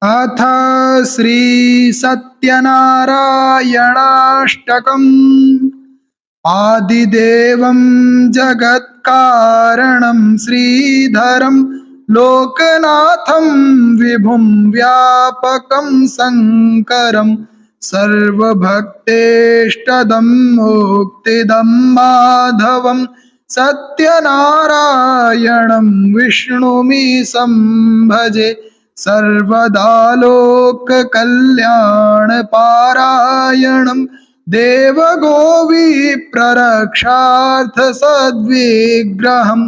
अथ श्री सत्यनारायणाष्टकम्। आदिदेवं जगत्कारणं श्रीधरं लोकनाथं विभुं व्यापकं शङ्करं सर्वभक्तेष्टदं मुक्तिदं माधवं सत्यनारायणं विष्णुमीशं भजे। सर्वदा लोककल्याणपारायणं देवगोविप्ररक्षार्थसद्विग्रहं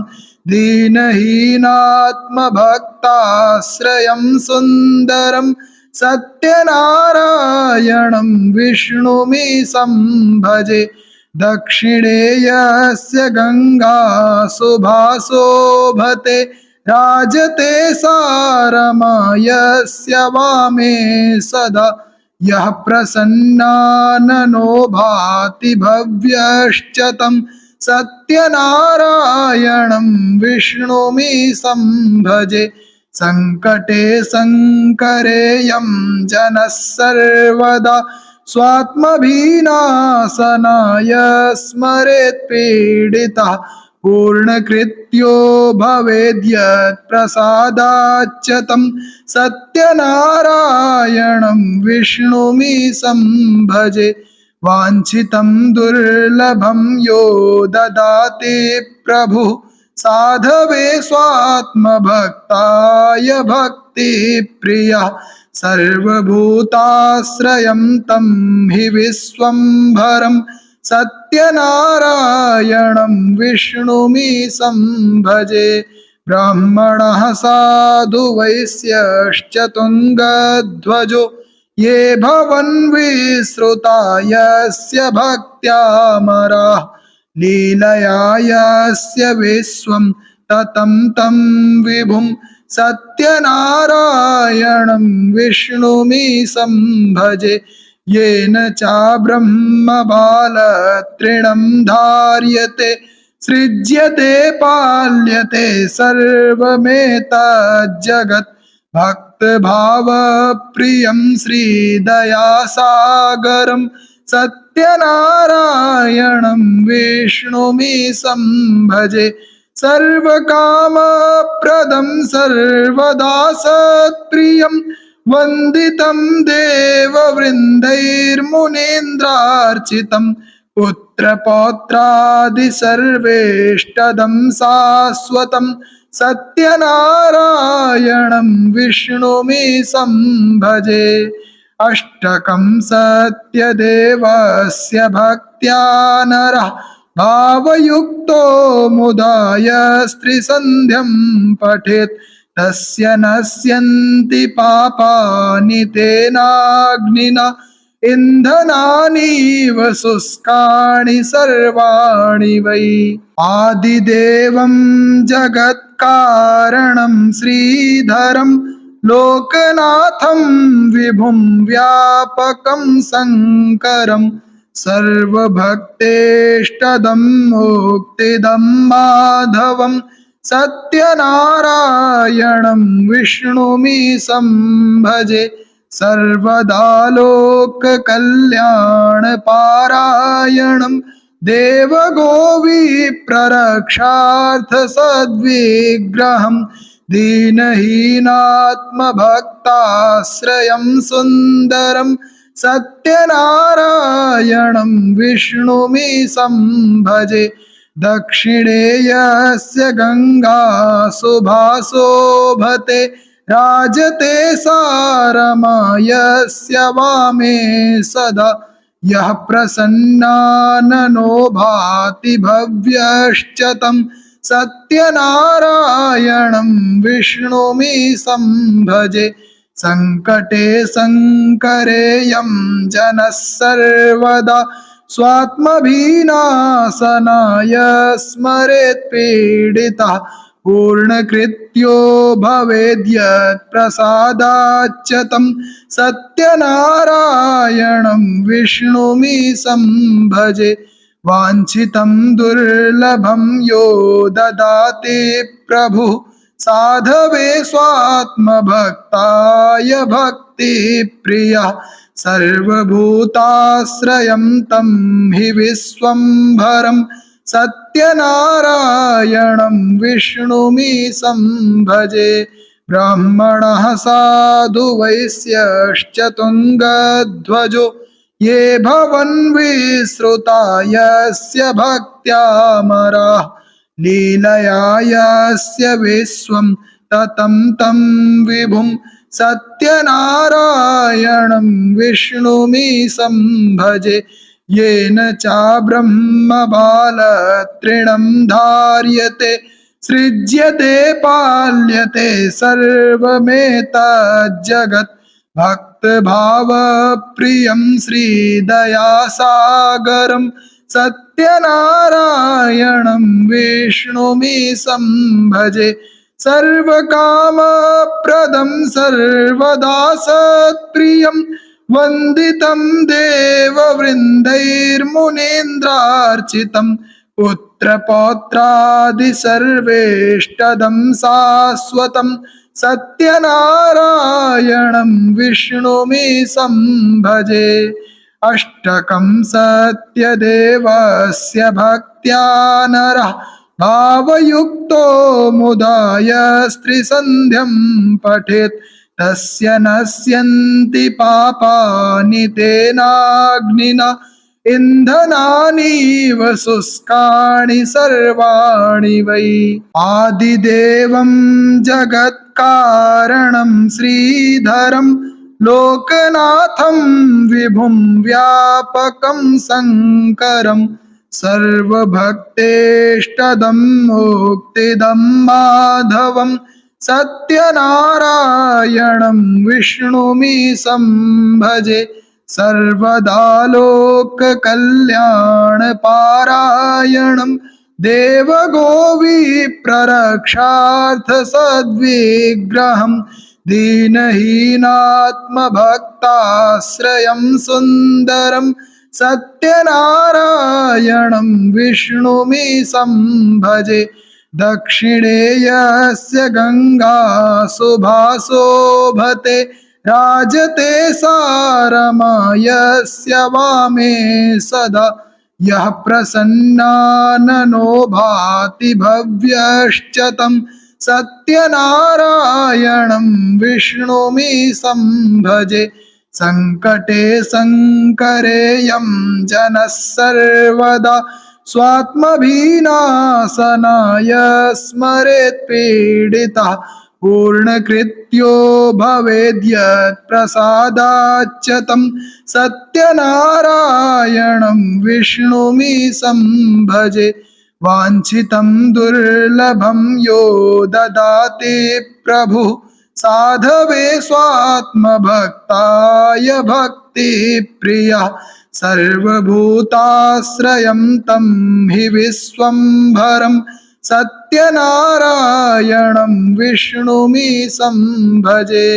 दीनहीनात्मभक्ताश्रयं सुन्दरं सत्यनारायणं विष्णुमीशं भजे। दक्षिणे यस्य गंगा सुभाशोभते राजते सारमायस्य वामे सदा यः प्रसन्नाननो भाति भव्यश्च तं सत्यनारायणं विष्णुमीशं भजे। संकटे संकरे यं जनः सर्वदा स्वात्मभिनाशनाय स्मरेत् पीडितः पूर्णकृत्यो भवेद्यत् प्रसादाच्च तं सत्यनारायणं विष्णुमीशं भजे। वाञ्छितं दुर्लभं यो ददाति प्रभुः साधवे स्वात्मभक्ताय भक्तिप्रियः सर्वभूताश्रयं तं हि विश्वम्भरं सत्यनारायणं विष्णुमीशं भजे। ब्राह्मणः साधु वैश्यश्च तुङ्गध्वजो ये भवन् विश्रुता यस्य भक्त्यामराः लीलया यस्य विश्वं ततं तं विभुं सत्यनारायणं विष्णुमीशं भजे। येन चाब्रह्मबालतृणं धार्यते सृज्यते पाल्यते सर्वमेतज्जगत् भक्तभावप्रियं श्रीदयासागरं सत्यनारायणं विष्णुमीशं भजे। सर्वकामप्रदं सर्वदा सत्प्रियं वन्दितं देववृन्दैर्मुनीन्द्रार्चितं पुत्रपौत्रादि सर्वेष्टदं शाश्वतं सत्यनारायणं विष्णुमीशं भजे। अष्टकं सत्यदेवस्य भक्त्या नरः भावयुक्तो मुदा यस्त्रिसन्ध्यं पठेत् तस्य नश्यन्ति पापानि तेनाग्निना इंधनानीव शुष्कानि सर्वाणि वै। आदिदेवं जगत्कारणं श्रीधरं लोकनाथं विभुं व्यापकं शङ्करं सर्वभक्तेष्टदं मुक्तिदं माधवं सत्यनारायणं विष्णुमीशं भजे। सर्वदा लोककल्याणपारायणं देवगोविप्ररक्षार्थसद्विग्रहं दीनहीनात्मभक्ताश्रयं सुन्दरं सत्यनारायणं विष्णुमीशं भजे। दक्षिणे यस्य गंगा सुभाशोभते राजते सारमायस्य वामे सदा यः प्रसन्नाननो भाति भव्यश्च तं सत्यनारायणं विष्णुमीशं भजे। संकटे संकरे यं जनः सर्वदा स्वात्मभिनाशनाय स्मरेत् पीडितः पूर्णकृत्यो भवेद्यत् प्रसादाच्च तं सत्यनारायणं विष्णुमीशं भजे। वाञ्छितं दुर्लभं यो ददाति प्रभुः साधवे स्वात्मभक्ताय भक्तिप्रियः सर्वभूताश्रयं तं हि विश्वम्भरं सत्यनारायणं विष्णुमीशं भजे। ब्राह्मणः साधु वैश्यश्च तुङ्गध्वजो ये भवन् विश्रुता यस्य भक्त्यामराः लीलया यस्य विश्वं ततं तं विभुं सत्यनारायणं विष्णुमीशं भजे। येन च ब्रह्मबालतृणं धार्यते सृज्यते पाल्यते सर्वमेतज्जगत् भक्तभावप्रियं श्रीदयासागरं सत्यनारायणं विष्णुमीशं भजे। सर्वकामप्रदं सर्वदा सत्प्रियं वन्दितं देववृन्दैर्मुनीन्द्रार्चितं पुत्रपौत्रादि सर्वेष्टदं शाश्वतं सत्यनारायणं विष्णुमीशं भजे। अष्टकं सत्यदेवस्य भक्त्या नरः भावयुक्तो मुदा यस्त्रिसन्ध्यं पठेत् तस्य नश्यन्ति पापानि तेनाग्निना इन्धनानीव शुष्काणि सर्वाणि वै। आदिदेवं जगत्कारणं श्रीधरं लोकनाथं विभुं व्यापकं शङ्करं सर्वभक्तेष्टदं मुक्तिदं माधवं सत्यनारायणं विष्णुमीशं भजे। सर्वदा लोककल्याणपारायणं देवगोविप्ररक्षार्थसद्विग्रहं दीनहीनात्मभक्ताश्रयं सुन्दरं सत्यनारायणं विष्णुमीशं भजे। दक्षिणे यस्य गंगा शुभाशोभते राजते सारमा यस्य वामे सदा यः प्रसन्नाननो भाति भव्यश्च तं सत्यनारायणं विष्णुमीशं भजे। संकटे संकरे यं जनः सर्वदा स्वात्मभिनाशनाय स्मरेत् पीडितः पूर्णकृत्यो भवेद्यत् प्रसादाच्च तं सत्यनारायणं विष्णुमीशं भजे। वाञ्छितं दुर्लभं यो ददाति प्रभुः साधवे स्वात्मभक्ताय भक्तिप्रियः सर्वभूताश्रयं तं हि विश्वम्भरं सत्यनारायणं विष्णुमीशं भजे।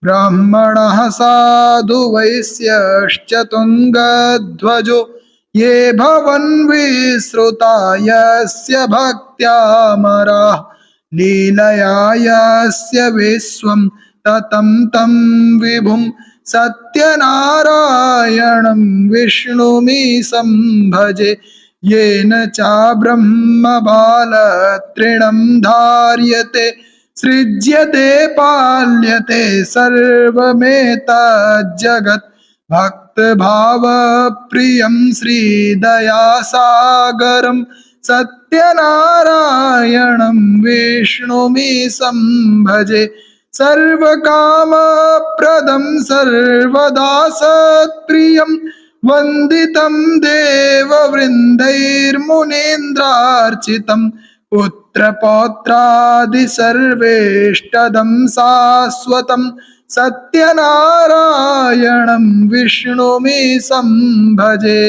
ब्राह्मणः साधु वैश्यश्च तुङ्गध्वजो ये भवन् विश्रुता यस्य भक्त्यामराः लीलया यस्य विश्वं ततं तं विभुं सत्यनारायणं विष्णुमीशं भजे। येन च ब्रह्मबालतृणं धार्यते सृज्यते पाल्यते सर्वमेतज्जगत् भक्तभावप्रियं श्रीदयासागरं सत्यनारायणं विष्णुमीशं भजे। सर्वकामप्रदं सर्वदा सत्प्रियं वन्दितं देववृन्दैर्मुनीन्द्रार्चितं पुत्रपौत्रादि सर्वेष्टदं शाश्वतं सत्यनारायणं विष्णुमीशं भजे।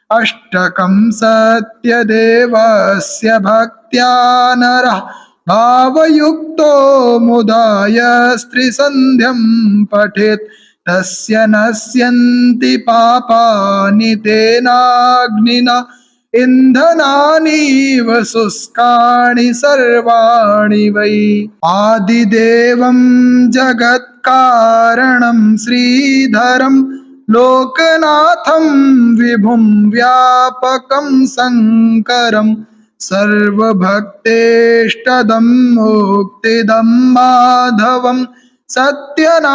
अष्टकं सत्यदेवस्य भक्त्या नरः भावयुक्तो मुदा यस्त्रिसन्ध्यं पठेत् तस्य नश्यन्ति पापानि तेनाग्निना इन्धनानीव शुष्काणि सर्वाणि वै। आदिदेवं जगत्कारणं श्रीधरं लोकनाथं विभुं व्यापकं शङ्करं सर्वभक्तेष्टदं मुक्तिदं माधवं सत्यनारायणं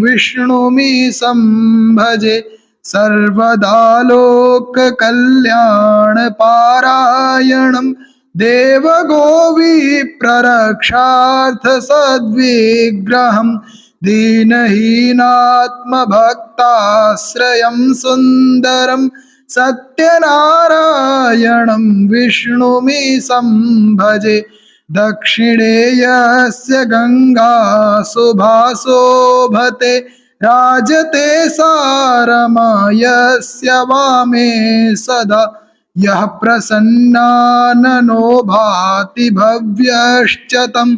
विष्णुमीशं भजे। सर्वदा लोककल्याणपारायणं देवगोविप्ररक्षार्थसद्विग्रहं दीनहीनात्मभक्ताश्रयं सुन्दरं सत्यनारायणं विष्णुमीशं भजे। दक्षिणे यस्य गङ्गा शुभाशोभते राजते सारमा यस्य वामे सदा। यः प्रसन्नाननो भाति भव्यश्च तं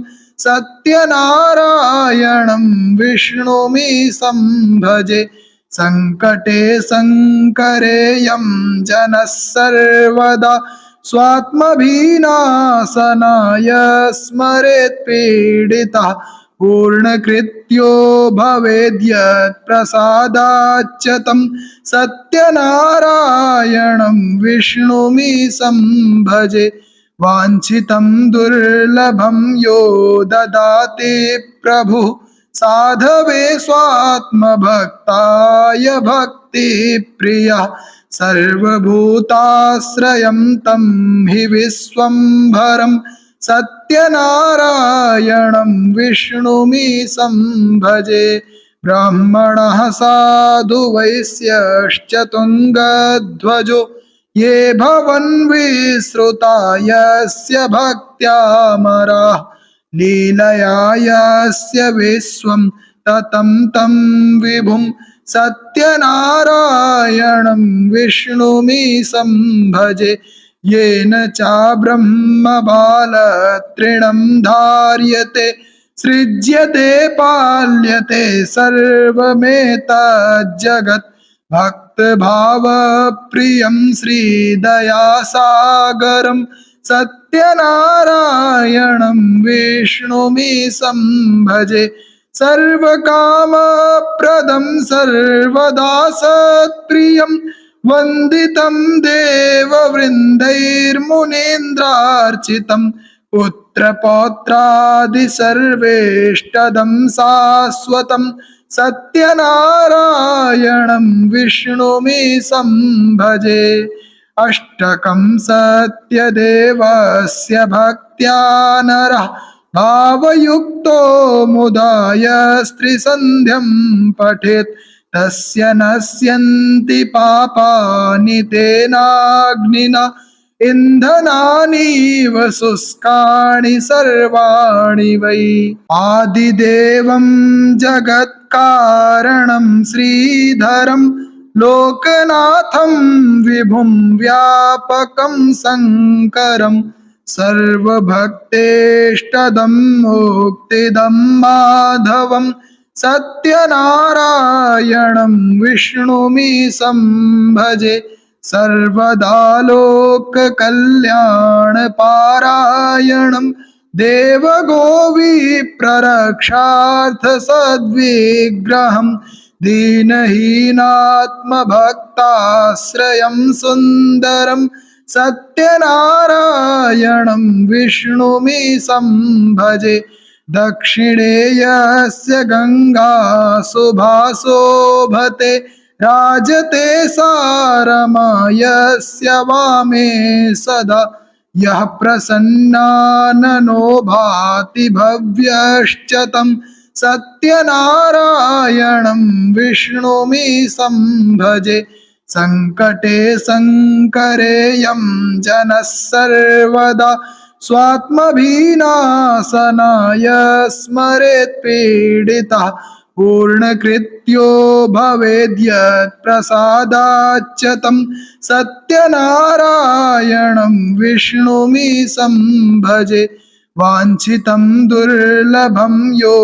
सत्यनारायणं विष्णुमीशं भजे। सङ्कटे सङ्करे यं जनः सर्वदा स्वात्मभिनाशनाय स्मरेत् पीडितः पूर्णकृत्यो भवेद्यत् प्रसादाच्च तं सत्यनारायणं विष्णुमीशं भजे। वाञ्छितं दुर्लभं यो ददाति प्रभुः साधवे स्वात्मभक्ताय भक्तिप्रियः। सर्वभूताश्रयं तं हि विश्वम्भरं सत्यनारायणं विष्णुमीशं भजे। ब्राह्मणः साधु वैश्यश्च तुङ्गध्वजो ये भवन् विश्रुता यस्य भक्त्यामराः लीलया यस्य विश्वं ततं तं विभुं सत्यनारायणं विष्णुमीशं भजे। येन चाब्रह्मबालतृणं धार्यते सृज्यते पाल्यते सर्वमेतज्जगत् भक्तभावप्रियं श्रीदयासागरं सत्यनारायणं विष्णुमीशं भजे। सर्वकामप्रदं सर्वदा सत्प्रियं वन्दितं देववृन्दैर्मुनीन्द्रार्चितं पुत्रपौत्रादि सर्वेष्टदं शाश्वतं सत्यनारायणं विष्णुमीशं भजे। अष्टकं सत्यदेवस्य भक्त्या नरः भावयुक्तो मुदा यस्त्रिसन्ध्यं पठेत् तस्य नश्यन्ति पापानि तेनाग्निना इन्धनानीव शुष्काणि सर्वाणि वै। आदिदेवं जगत्कारणं श्रीधरं लोकनाथं विभुं व्यापकं शङ्करं सर्वभक्तेष्टदं मुक्तिदं माधवं सत्यनारायणं विष्णुमीशं भजे। सर्वदा लोककल्याणपारायणं देवगोविप्ररक्षार्थसद्विग्रहं दीनहीनात्मभक्ताश्रयं सुन्दरं सत्यनारायणं विष्णुमीशं भजे। दक्षिणे यस्य गङ्गा शुभाशोभते राजते सारमा यस्य वामे सदा। यः प्रसन्नाननो भाति भव्यश्च तं सत्यनारायणं विष्णुमीशं भजे। सङ्कटे सङ्करे यं जनः सर्वदा स्वात्मभिनाशनाय स्मरेत् पीडितः पूर्णकृत्यो भवेद्यत् प्रसादाच्च तं सत्यनारायणं विष्णुमीशं भजे। वाञ्छितं दुर्लभं यो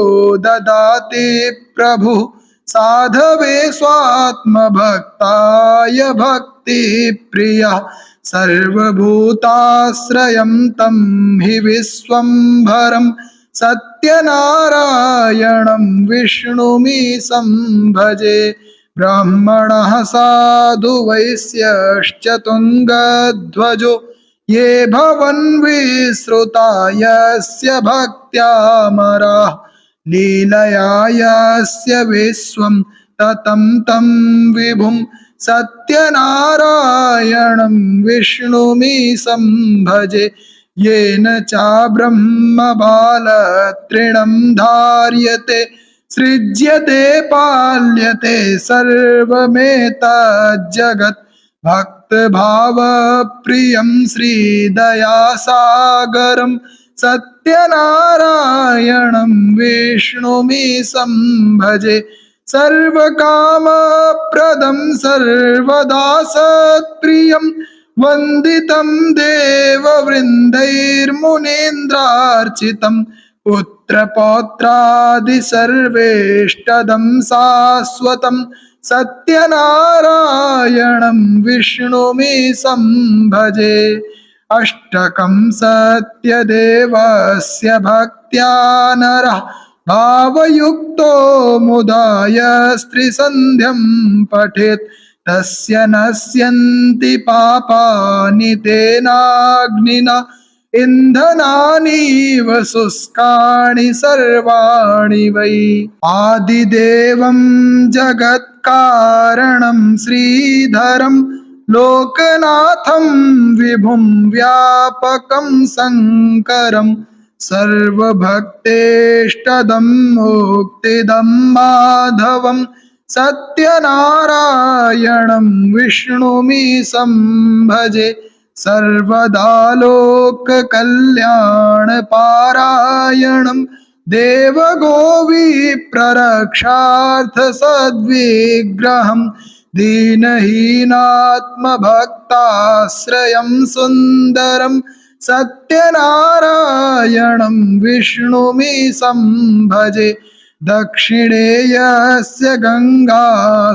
ददाति प्रभुः साधवे स्वात्मभक्ताय भक्तिप्रियः सर्वभूताश्रयं तं हि विश्वम्भरं सत्यनारायणं विष्णुमीशं भजे। ब्राह्मणः साधु वैश्यश्च तुङ्गध्वजो ये भवन् विश्रुता यस्य भक्त्यामराः लीलया यस्य विश्वं ततं तं विभुं सत्यनारायणं विष्णुमीशं भजे। येन च ब्रह्मबालतृणं धार्यते सृज्यते पाल्यते सर्वमेतज्जगत् भक्तभावप्रियं श्रीदयासागरं सत्यनारायणं विष्णुमीशं भजे। सर्वकामप्रदं सर्वदा सत्प्रियं वन्दितं देववृन्दैर्मुनीन्द्रार्चितं पुत्रपौत्रादि सर्वेष्टदं शाश्वतं सत्यनारायणं विष्णुमीशं भजे। अष्टकं सत्यदेवस्य भक्त्या नरः भावयुक्तो मुदा यस्त्रिसन्ध्यं पठेत् तस्य नश्यन्ति पापानि तेनाग्निना इंधनानीव शुष्काणि सर्वाणि वै। आदिदेवं जगत्कारणं श्रीधरं लोकनाथं विभुं व्यापकं शङ्करं सर्वभक्तेष्टदं मुक्तिदं माधवं सत्यनारायणं विष्णुमीशं भजे। सर्वदा लोककल्याणपारायणं देवगोविप्ररक्षार्थसद्विग्रहं दीनहीनात्मभक्ताश्रयं सुन्दरं सत्यनारायणं विष्णुमीशं भजे। दक्षिणे यस्य गंगा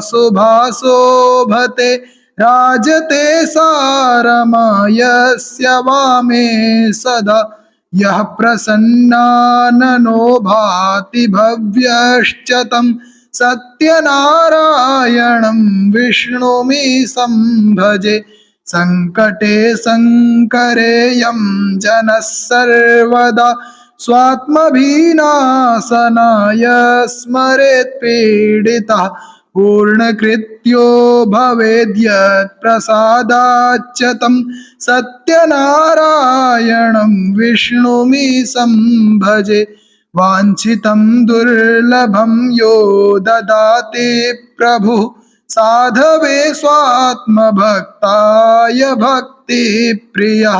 सुभाशोभते राजते सारमा यस्य वामे सदा यः प्रसन्नाननो भाति भव्यश्च तं सत्यनारायणं विष्णुमीशं भजे। संकटे संकरे यं जनः सर्वदा स्वात्मभिनाशनाय स्मरेत् पीडितः पूर्णकृत्यो भवेद्यत् प्रसादाच्च तं सत्यनारायणं विष्णुमीशं भजे। वाञ्छितं दुर्लभं यो ददाति प्रभुः साधवे स्वात्मभक्ताय भक्तिप्रियः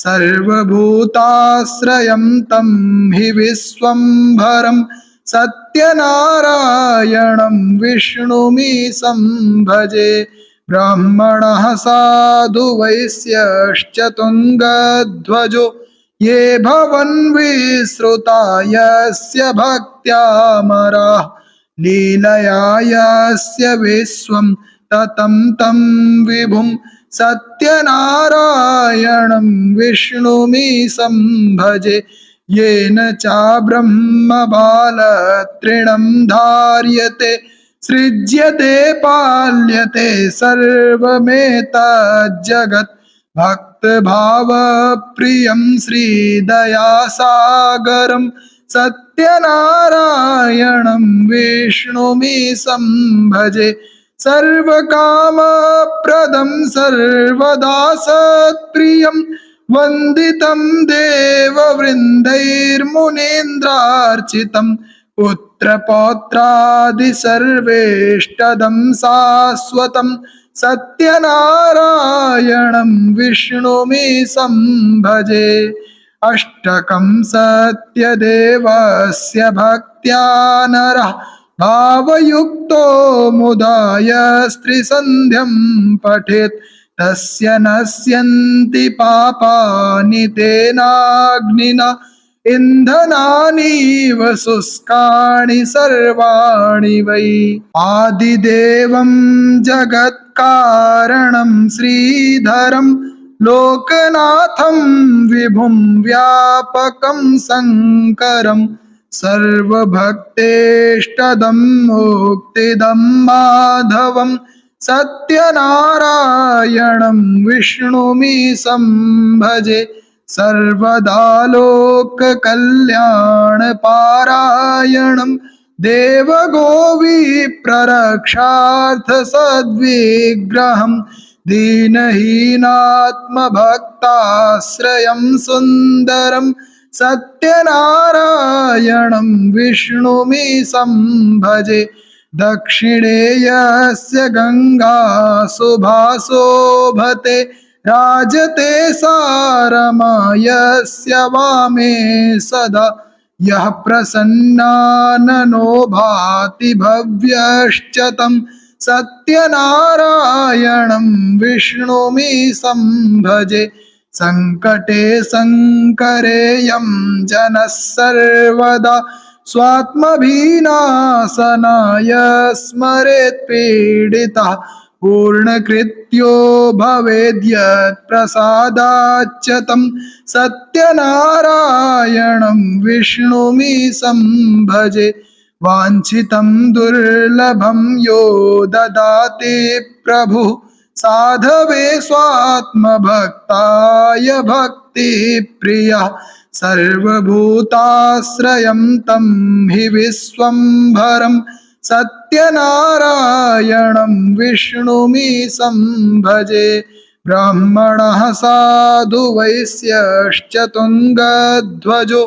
सर्वभूताश्रयं तं हि विश्वम्भरं सत्यनारायणं विष्णुमीशं भजे। ब्राह्मणः साधु वैश्यश्च तुङ्गध्वजो ये भवन् विश्रुता यस्य भक्त्यामराः लीलया यस्य विश्वं ततं तं विभुं सत्यनारायणं विष्णुमीशं भजे। येन च ब्रह्मबालतृणं धार्यते सृज्यते पाल्यते सर्वमेतज्जगत् भक्तभावप्रियं श्रीदयासागरं सत्यनारायणं विष्णुमीशं भजे। सर्वकामप्रदं सर्वदा सत्प्रियं वन्दितं देववृन्दैर्मुनीन्द्रार्चितं पुत्रपौत्रादि सर्वेष्टदं शाश्वतं सत्यनारायणं विष्णुमीशं भजे। अष्टकं सत्यदेवस्य भक्त्या नरः भावयुक्तो मुदा यस्त्रिसन्ध्यं पठेत् तस्य नश्यन्ति पापानि तेनाग्निना इन्धनानीव शुष्काणि सर्वाणि वै। आदिदेवं जगत्कारणं श्रीधरं लोकनाथं विभुं व्यापकं शङ्करं सर्वभक्तेष्टदं मुक्तिदं माधवं सत्यनारायणं विष्णुमीशं भजे। सर्वदा लोककल्याणपारायणं देवगोविप्ररक्षार्थसद्विग्रहं दीनहीनात्मभक्ताश्रयं सुन्दरं सत्यनारायणं विष्णुमीशं भजे। दक्षिणे यस्य गङ्गा सुभाशोभते राजते सारमा यस्य वामे सदा। यः प्रसन्नाननो भाति भव्यश्च तं सत्यनारायणं विष्णुमीशं भजे। सङ्कटे सङ्करे यं जनः सर्वदा स्वात्मभिनाशनाय स्मरेत् पीडितः पूर्णकृत्यो भवेद्यत् प्रसादाच्च तं सत्यनारायणं विष्णुमीशं भजे। वाञ्छितं दुर्लभं यो ददाति प्रभुः साधवे स्वात्मभक्ताय भक्तिप्रियः। सर्वभूताश्रयं तं हि विश्वम्भरं सत्यनारायणं विष्णुमीशं भजे। ब्राह्मणः साधु वैश्यश्च तुङ्गध्वजो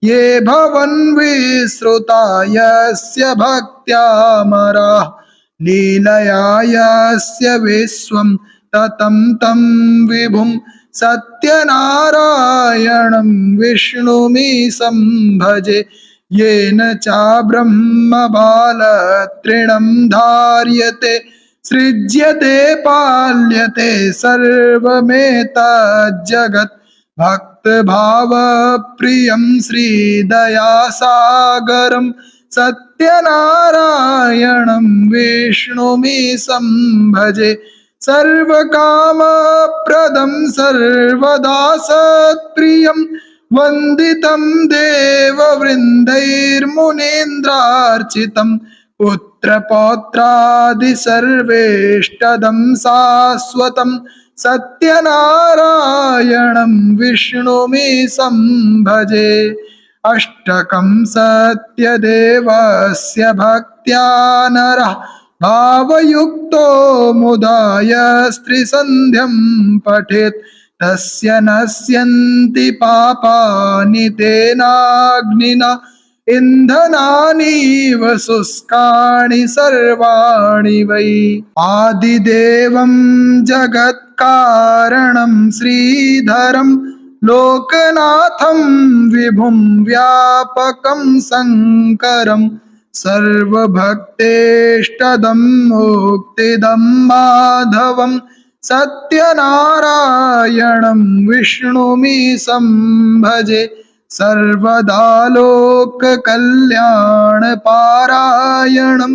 ये भवन् विश्रुता यस्य भक्त्यामराः लीलया यस्य विश्वं ततं तं विभुं सत्यनारायणं विष्णुमीशं भजे। येन चाब्रह्मबालतृणं धार्यते सृज्यते पाल्यते सर्वमेतज्जगत् भक्तभावप्रियं श्रीदयासागरं सत्यनारायणं विष्णुमीशं भजे। सर्वकामप्रदं सर्वदा सत्प्रियं वन्दितं देववृन्दैर्मुनीन्द्रार्चितं पुत्रपौत्रादि सर्वेष्टदं शाश्वतं सत्यनारायणं विष्णुमीशं भजे। अष्टकं सत्यदेवस्य भक्त्या नरः भावयुक्तो मुदा यस्त्रिसन्ध्यं पठेत् तस्य नश्यन्ति पापानि तेनाग्निना इन्धनानीव शुष्काणि सर्वाणि वै। आदिदेवं जगत्कारणं श्रीधरं लोकनाथं विभुं व्यापकं शङ्करं सर्वभक्तेष्टदं मुक्तिदं माधवं सत्यनारायणं विष्णुमीशं भजे। सर्वदा लोककल्याणपारायणं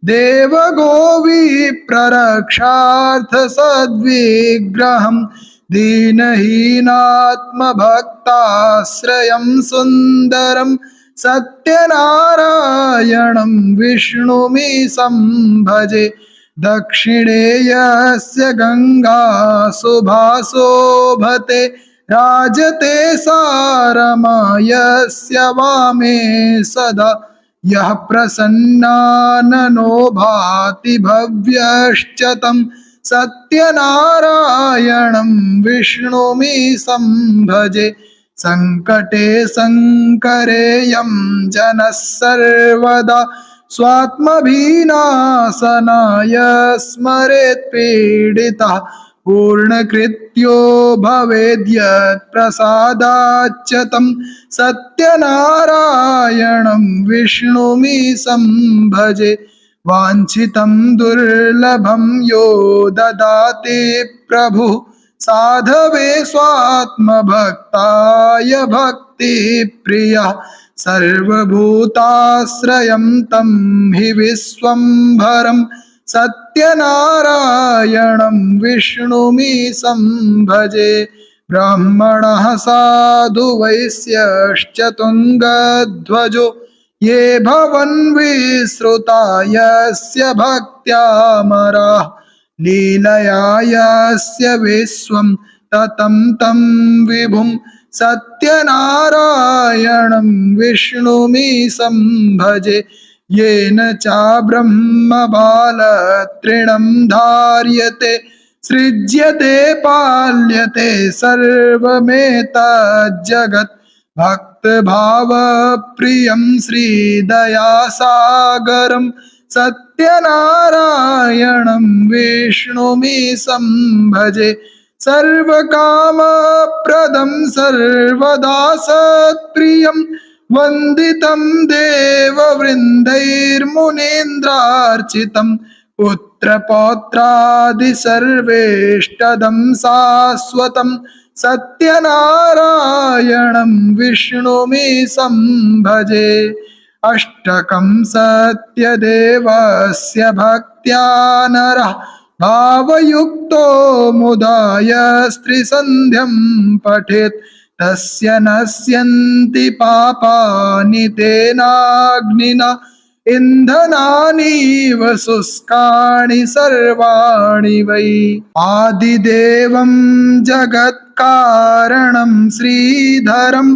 देवगोविप्ररक्षार्थसद्विग्रहं दीनहीनात्मभक्ताश्रयं सुन्दरं सत्यनारायणं विष्णुमीशं भजे। दक्षिणे यस्य गङ्गा सुभाशोभते राजते सारमा यस्य वामे सदा। यः प्रसन्नाननो भाति भव्यश्च तं सत्यनारायणं विष्णुमीशं भजे। सङ्कटे सङ्करे यं जनः सर्वदा स्वात्मभिनाशनाय स्मरेत् पीडितः पूर्णकृत्यो भवेद्यत् प्रसादाच्च तं सत्यनारायणं विष्णुमीशं भजे। वाञ्छितं दुर्लभं यो ददाति प्रभुः साधवे स्वात्मभक्ताय भक्तिप्रियः सर्वभूताश्रयं तं हि विश्वम्भरं सत्यनारायणं विष्णुमीशं भजे। ब्राह्मणः साधु वैश्यश्च तुङ्गध्वजो ये भवन् विश्रुता यस्य भक्त्यामराः लीलया यस्य विश्वं ततं तं विभुं सत्यनारायणं विष्णुमीशं भजे। येन च ब्रह्मबालतृणं धार्यते सृज्यते पाल्यते सर्वमेतज्जगत् भक्तभावप्रियं श्रीदयासागरं सत्यनारायणं विष्णुमीशं भजे। सर्वकामप्रदं सर्वदा सत्प्रियं वन्दितं देववृन्दैर्मुनीन्द्रार्चितं पुत्रपौत्रादि सर्वेष्टदं शाश्वतं सत्यनारायणं विष्णुमीशं भजे। अष्टकं सत्यदेवस्य भक्त्या नरः भावयुक्तो मुदा यस्त्रिसन्ध्यं पठेत् तस्य नश्यन्ति पापानि तेनाग्निना इंधनानीव शुष्काणि सर्वाणि वै। आदिदेवं जगत्कारणं श्रीधरं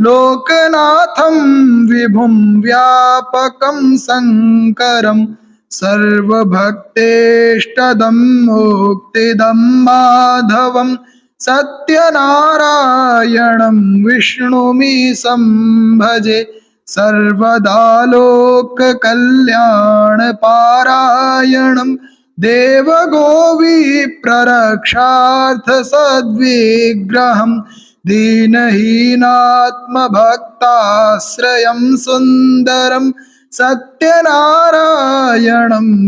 लोकनाथं विभुं व्यापकं शङ्करं सर्वभक्तेष्टदं मुक्तिदं माधवं सत्यनारायणं विष्णुमीशं भजे। सर्वदा लोककल्याणपारायणं देवगोविप्ररक्षार्थसद्विग्रहं दीनहीनात्मभक्ताश्रयं सुन्दरं सत्यनारायणं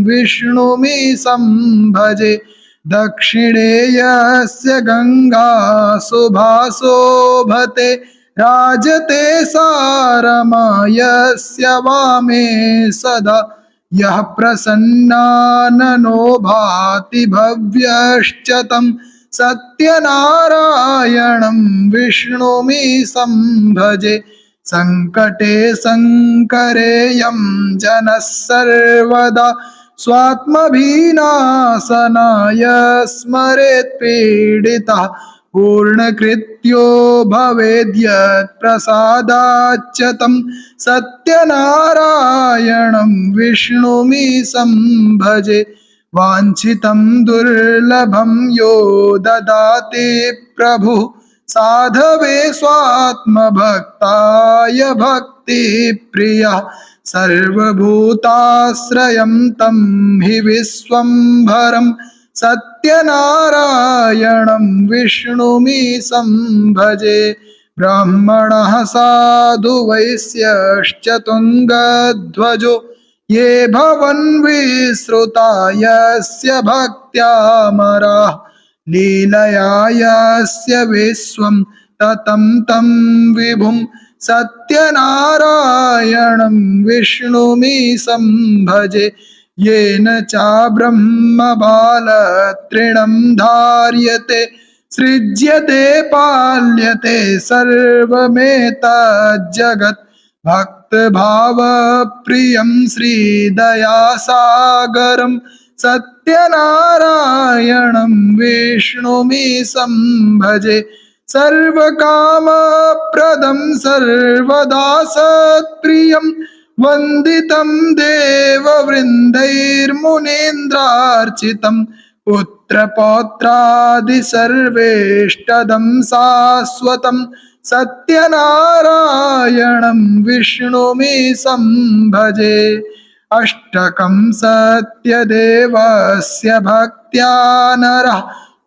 विष्णुमीशं भजे। दक्षिणे यस्य गंगा सुभाशोभते राजते सारमा यस्य वामे सदा यः प्रसन्नाननो भाति भव्यश्च तं सत्यनारायणं विष्णुमीशं भजे। संकटे संकरेयं जनः सर्वदा स्वात्मभिनाशनाय स्मरेत् पीडितः पूर्णकृत्यो भवेद्यत् प्रसादाच्च तं सत्यनारायणं विष्णुमीशं भजे। वाञ्छितं दुर्लभं यो ददाति प्रभुः साधवे स्वात्मभक्ताय भक्तिप्रियः सर्वभूताश्रयं तं हि विश्वम्भरं सत्यनारायणं विष्णुमीशं भजे। ब्राह्मणः साधु वैश्यश्च तुङ्गध्वजो ये भवन् विश्रुता यस्य भक्त्यामराः लीलया यस्य विश्वं ततं तं विभुं सत्यनारायणं विष्णुमीशं भजे। येन च ब्रह्मबालतृणं धार्यते सृज्यते पाल्यते सर्वमेतज्जगत् भक्तभावप्रियं श्रीदयासागरं सत्यनारायणं विष्णुमीशं भजे। सर्वकामप्रदं सर्वदा सत्प्रियं वन्दितं देववृन्दैर्मुनीन्द्रार्चितं पुत्रपौत्रादि सर्वेष्टदं शाश्वतं सत्यनारायणं विष्णुमीशं भजे। अष्टकं सत्यदेवस्य भक्त्या नरः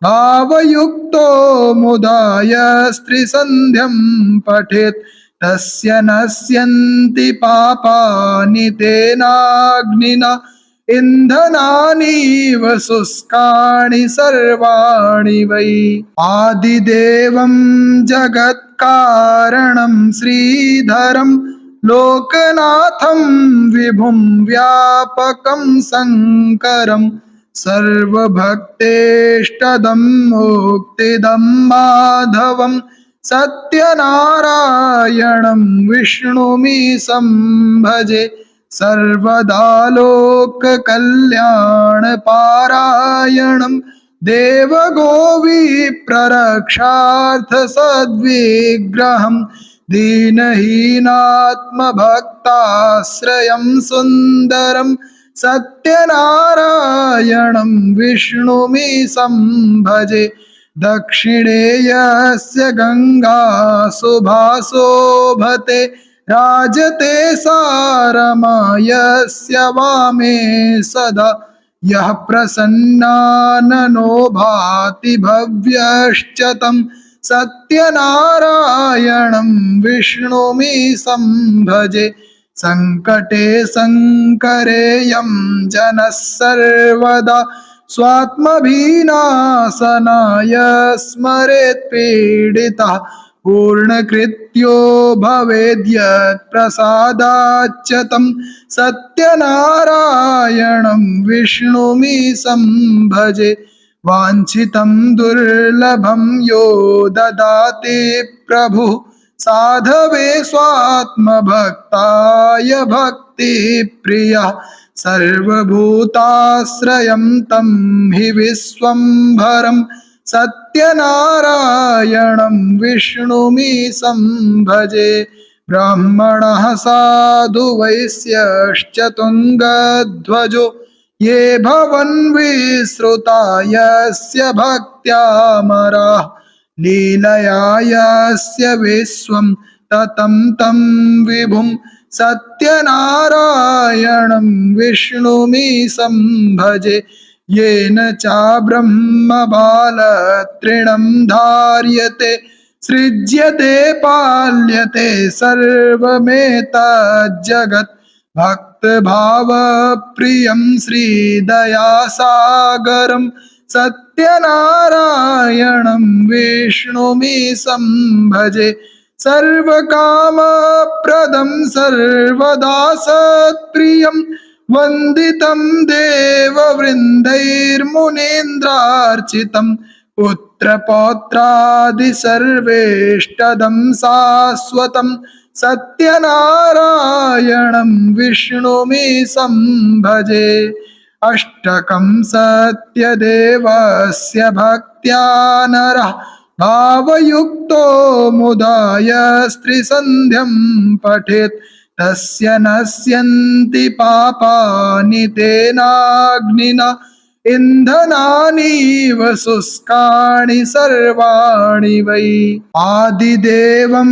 भावयुक्तो मुदा यस्त्रिसन्ध्यं पठेत् तस्य नश्यन्ति पापानि तेनाग्निना इन्धनानीव शुष्काणि सर्वाणि वै। आदिदेवं जगत्कारणं श्रीधरं लोकनाथं विभुं व्यापकं शङ्करं सर्वभक्तेष्टदं मुक्तिदं माधवं सत्यनारायणं विष्णुमीशं भजे। सर्वदा लोककल्याणपारायणं देवगोविप्ररक्षार्थसद्विग्रहं दीनहीनात्मभक्ताश्रयं सुन्दरं सत्यनारायणं विष्णुमीशं भजे। दक्षिणे यस्य गंगा शुभाशोभते राजते सारमा यस्य वामे सदा। यः प्रसन्नाननो भाति भव्यश्च तं सत्यनारायणं विष्णुमीशं भजे। संकटे संकरे यं जनः सर्वदा स्वात्मभिनाशनाय स्मरेत् पीडितः। पूर्णकृत्यो भवेद्यत् प्रसादाच्च तं सत्यनारायणं विष्णुमीशं भजे। वाञ्छितं दुर्लभं यो ददाति प्रभुः साधवे स्वात्मभक्ताय भक्तिप्रियः। सर्वभूताश्रयं तं हि विश्वम्भरं सत्यनारायणं विष्णुमीशं भजे। ब्राह्मणः साधु वैश्यश्च तुङ्गध्वजो ये भवन् विश्रुता यस्य भक्त्यामराः। लीलया यस्य विश्वं ततं तं विभुं सत्यनारायणं विष्णुमीशं भजे। येन चाब्रह्मबालतृणं धार्यते सृज्यते पाल्यते सर्वमेतज्जगत्। भक्तभावप्रियं श्रीदयासागरं सत्यनारायणं विष्णुमीशं भजे। सर्वकामप्रदं सर्वदा सत्प्रियं वन्दितं देववृन्दैर्मुनीन्द्रार्चितं। पुत्रपौत्रादि सर्वेष्टदं शाश्वतं सत्यनारायणं विष्णुमीशं भजे। अष्टकं सत्यदेवस्य भक्त्या नरः भावयुक्तो मुदा यस्त्रिसन्ध्यं पठेत् तस्य नश्यन्ति पापानि तेनाग्निना इन्धनानीव शुष्काणि सर्वाणि वै। आदिदेवं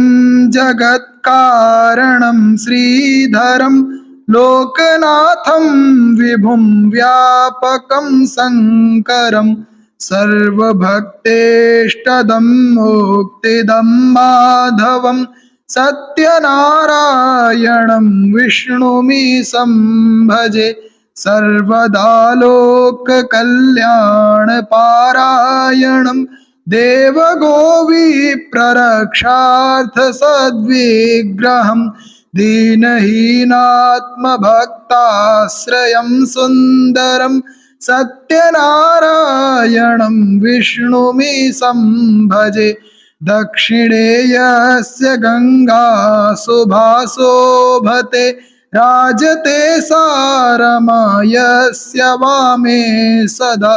जगत्कारणं श्रीधरं लोकनाथं विभुं व्यापकं शङ्करं सर्वभक्तेष्टदं मुक्तिदं माधवं सत्यनारायणं विष्णुमीशं भजे। सर्वदा लोककल्याणपारायणं देवगोविप्ररक्षार्थसद्विग्रहं दीनहीनात्मभक्ताश्रयं सुन्दरं सत्यनारायणं विष्णुमीशं भजे। दक्षिणे यस्य गंगा शुभाशोभते राजते सारमा यस्य वामे सदा।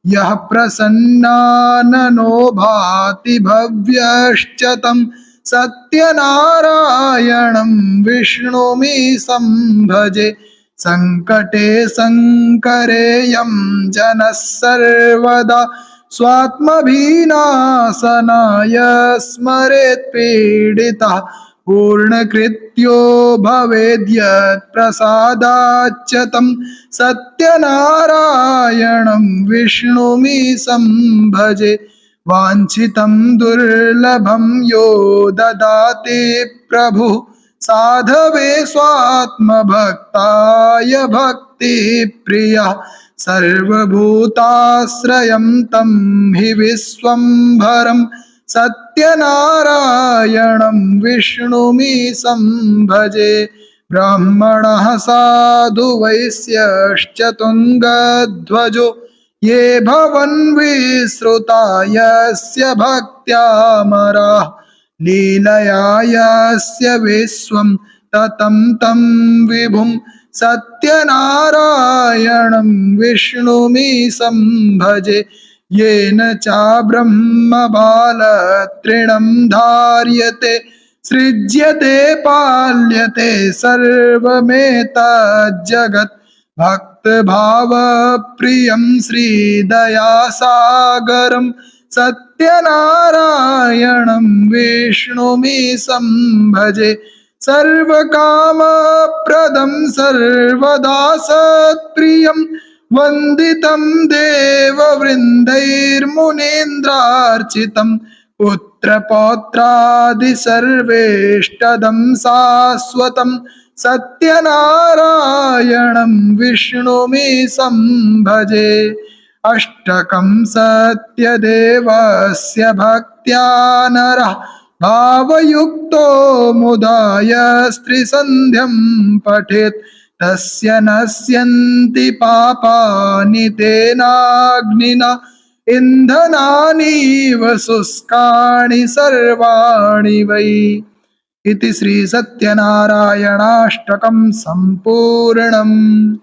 यः प्रसन्नाननो भाति भव्यश्च तं सत्यनारायणं विष्णुमीशं भजे। संकटे संकरे यं जनः सर्वदा स्वात्मभिनाशनाय स्मरेत् पीडितः। पूर्णकृत्यो भवेद्यत् प्रसादाच्च तं सत्यनारायणं विष्णुमीशं भजे। वाञ्छितं दुर्लभं यो ददाति प्रभुः साधवे स्वात्मभक्ताय भक्तिप्रियः सर्वभूताश्रयं तं हि विश्वम्भरं सत्यनारायणं विष्णुमीशं भजे। ब्राह्मणः साधु वैश्यश्च तुङ्गध्वजो ये भवन् विश्रुता यस्य भक्त्यामराः लीलया यस्य विश्वं ततं तं विभुं सत्यनारायणं विष्णुमीशं भजे। येन च ब्रह्मबालतृणं धार्यते सृज्यते पाल्यते सर्वमेतज्जगत् भक्तभावप्रियं श्रीदयासागरं सत्यनारायणं विष्णुमीशं भजे। सर्वकामप्रदं सर्वदा सत्प्रियं वन्दितं देववृन्दैर्मुनीन्द्रार्चितं पुत्रपौत्रादि सर्वेष्टदं शाश्वतं सत्यनारायणं विष्णुमीशं भजे। अष्टकं सत्यदेवस्य भक्त्या नरः भावयुक्तो मुदा यस्त्रिसन्ध्यं पठेत् तस्य नश्यन्ति पापानि तेनाग्निना इंधनानीव शुष्काणि सर्वाणि वै। इति श्री सत्यनारायणाष्टकं सम्पूर्णम्।